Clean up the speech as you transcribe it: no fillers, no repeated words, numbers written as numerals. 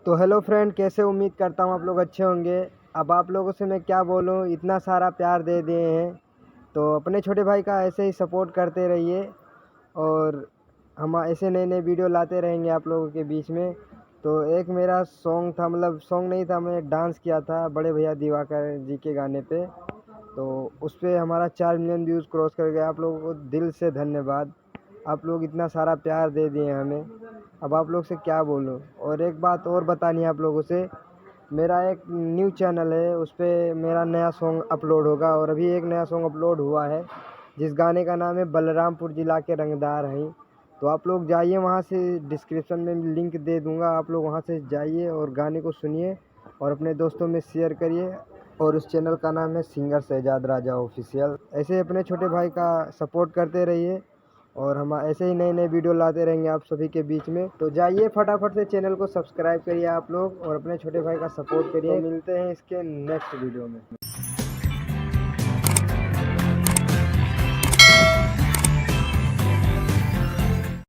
तो hello friend, कैसे? उम्मीद करता हूँ आप लोग अच्छे होंगे। अब आप लोगों से मैं क्या बोलूँ, इतना सारा प्यार दे दिए हैं तो अपने छोटे भाई का ऐसे ही सपोर्ट करते रहिए और हम ऐसे नए नए वीडियो लाते रहेंगे आप लोगों के बीच में। तो एक मेरा सॉन्ग था, मतलब सॉन्ग नहीं था, मैं डांस किया था बड़े भैया दिवाकर जी के गाने पे। तो उस पे हमारा 4 मिलियन व्यूज़ क्रॉस कर गया। आप लोगों को दिल से धन्यवाद। आप लोग इतना सारा प्यार दे दिए हमें, अब आप लोग से क्या बोलूँ। और एक बात और बतानी है आप लोगों से, मेरा एक न्यू चैनल है, उस पर मेरा नया सॉन्ग अपलोड होगा और अभी एक नया सॉन्ग अपलोड हुआ है जिस गाने का नाम है बलरामपुर जिला के रंगदार हैं। तो आप लोग जाइए वहाँ से, डिस्क्रिप्शन में लिंक दे दूँगा, आप लोग वहाँ से जाइए और गाने को सुनिए और अपने दोस्तों में शेयर करिए। और उस चैनल का नाम है सिंगर शहजाद राजा ऑफिशियल। ऐसे अपने छोटे भाई का सपोर्ट करते रहिए और हम ऐसे ही नए नए वीडियो लाते रहेंगे आप सभी के बीच में। तो जाइए फटाफट से चैनल को सब्सक्राइब करिए आप लोग और अपने छोटे भाई का सपोर्ट करिए। तो मिलते हैं इसके नेक्स्ट वीडियो में।